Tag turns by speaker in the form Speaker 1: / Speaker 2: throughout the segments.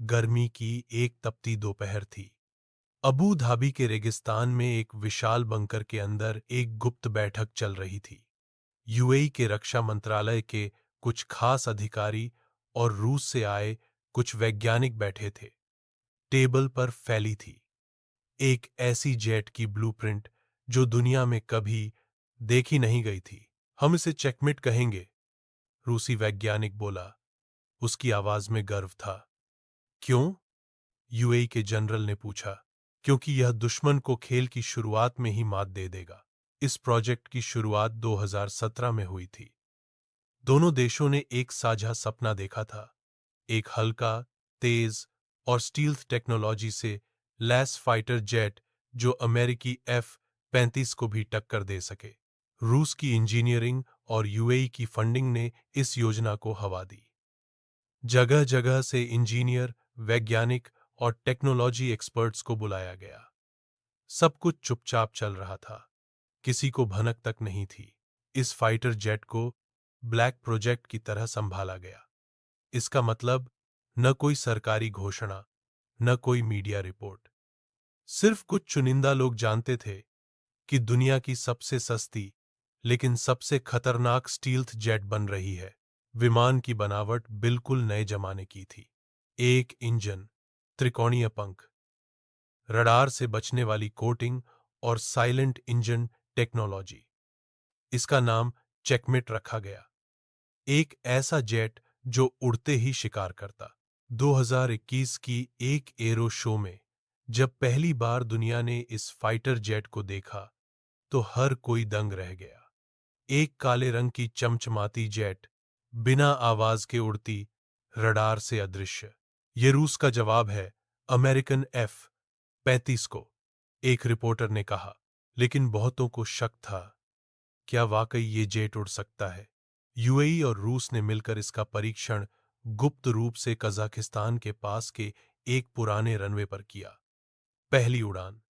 Speaker 1: गर्मी की एक तपती दोपहर थी। अबू धाबी के रेगिस्तान में एक विशाल बंकर के अंदर एक गुप्त बैठक चल रही थी। यूएई के रक्षा मंत्रालय के कुछ खास अधिकारी और रूस से आए कुछ वैज्ञानिक बैठे थे। टेबल पर फैली थी एक ऐसी जेट की ब्लूप्रिंट जो दुनिया में कभी देखी नहीं गई थी। हम इसे चेकमेट कहेंगे, रूसी वैज्ञानिक बोला। उसकी आवाज में गर्व था। क्यों? यूएई के जनरल ने पूछा। क्योंकि यह दुश्मन को खेल की शुरुआत में ही मात दे देगा। इस प्रोजेक्ट की शुरुआत 2017 में हुई थी। दोनों देशों ने एक साझा सपना देखा था, एक हल्का, तेज और स्टील्थ टेक्नोलॉजी से लैस फाइटर जेट जो अमेरिकी F-35 को भी टक्कर दे सके। रूस की इंजीनियरिंग और यूएई की फंडिंग ने इस योजना को हवा दी। जगह जगह से इंजीनियर, वैज्ञानिक और टेक्नोलॉजी एक्सपर्ट्स को बुलाया गया। सब कुछ चुपचाप चल रहा था, किसी को भनक तक नहीं थी। इस फाइटर जेट को ब्लैक प्रोजेक्ट की तरह संभाला गया। इसका मतलब न कोई सरकारी घोषणा, न कोई मीडिया रिपोर्ट। सिर्फ कुछ चुनिंदा लोग जानते थे कि दुनिया की सबसे सस्ती लेकिन सबसे खतरनाक स्टील्थ जेट बन रही है। विमान की बनावट बिल्कुल नए जमाने की थी। एक इंजन, त्रिकोणीय पंख, रडार से बचने वाली कोटिंग और साइलेंट इंजन टेक्नोलॉजी। इसका नाम चेकमेट रखा गया। एक ऐसा जेट जो उड़ते ही शिकार करता। 2021 की एक एरो शो में जब पहली बार दुनिया ने इस फाइटर जेट को देखा तो हर कोई दंग रह गया। एक काले रंग की चमचमाती जेट, बिना आवाज के उड़ती, रडार से अदृश्य। ये रूस का जवाब है अमेरिकन F-35 को, एक रिपोर्टर ने कहा। लेकिन बहुतों को शक था, क्या वाकई ये जेट उड़ सकता है? यूएई और रूस ने मिलकर इसका परीक्षण गुप्त रूप से कजाकिस्तान के पास के एक पुराने रनवे पर किया। पहली उड़ान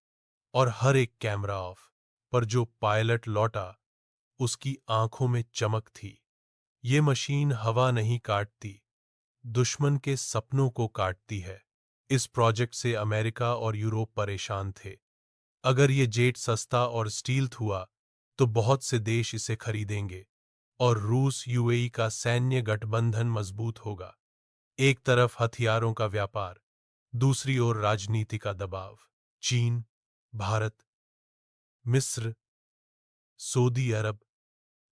Speaker 1: और हर एक कैमरा ऑफ, पर जो पायलट लौटा उसकी आंखों में चमक थी। ये मशीन हवा नहीं काटती, दुश्मन के सपनों को काटती है। इस प्रोजेक्ट से अमेरिका और यूरोप परेशान थे। अगर ये जेट सस्ता और स्टील्थ हुआ तो बहुत से देश इसे खरीदेंगे और रूस यूएई का सैन्य गठबंधन मजबूत होगा। एक तरफ हथियारों का व्यापार, दूसरी ओर राजनीति का दबाव। चीन, भारत, मिस्र, सऊदी अरब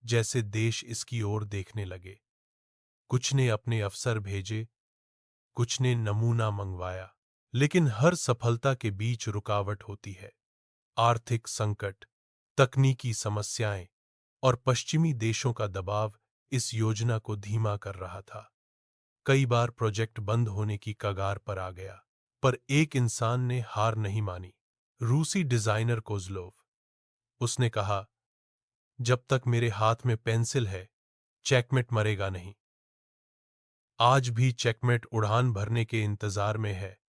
Speaker 1: जैसे देश इसकी ओर देखने लगे। कुछ ने अपने अफसर भेजे, कुछ ने नमूना मंगवाया। लेकिन हर सफलता के बीच रुकावट होती है। आर्थिक संकट, तकनीकी समस्याएं और पश्चिमी देशों का दबाव इस योजना को धीमा कर रहा था। कई बार प्रोजेक्ट बंद होने की कगार पर आ गया, पर एक इंसान ने हार नहीं मानी। रूसी डिजाइनर कोज़लोव। उसने कहा, जब तक मेरे हाथ में पेंसिल है, चेकमेट मरेगा नहीं। आज भी चेकमेट उड़ान भरने के इंतजार में है।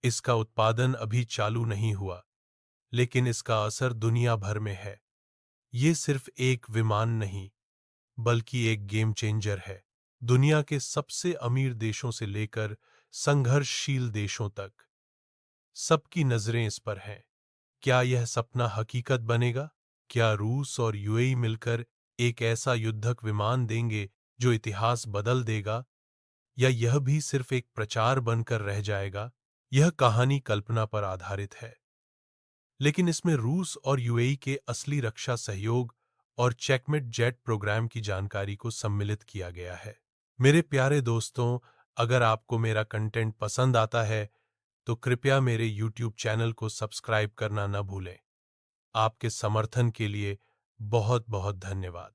Speaker 1: इसका उत्पादन अभी चालू नहीं हुआ, लेकिन इसका असर दुनिया भर में है। ये सिर्फ एक विमान नहीं, बल्कि एक गेम चेंजर है। दुनिया के सबसे अमीर देशों से लेकर संघर्षशील देशों तक सबकी नजरें इस पर हैं। क्या यह सपना हकीकत बनेगा? क्या रूस और यूएई मिलकर एक ऐसा युद्धक विमान देंगे जो इतिहास बदल देगा? या यह भी सिर्फ एक प्रचार बनकर रह जाएगा? यह कहानी कल्पना पर आधारित है, लेकिन इसमें रूस और यूएई के असली रक्षा सहयोग और चेकमेट जेट प्रोग्राम की जानकारी को सम्मिलित किया गया है। मेरे प्यारे दोस्तों, अगर आपको मेरा कंटेंट पसंद आता है तो कृपया मेरे YouTube चैनल को सब्सक्राइब करना न भूलें। आपके समर्थन के लिए बहुत बहुत धन्यवाद।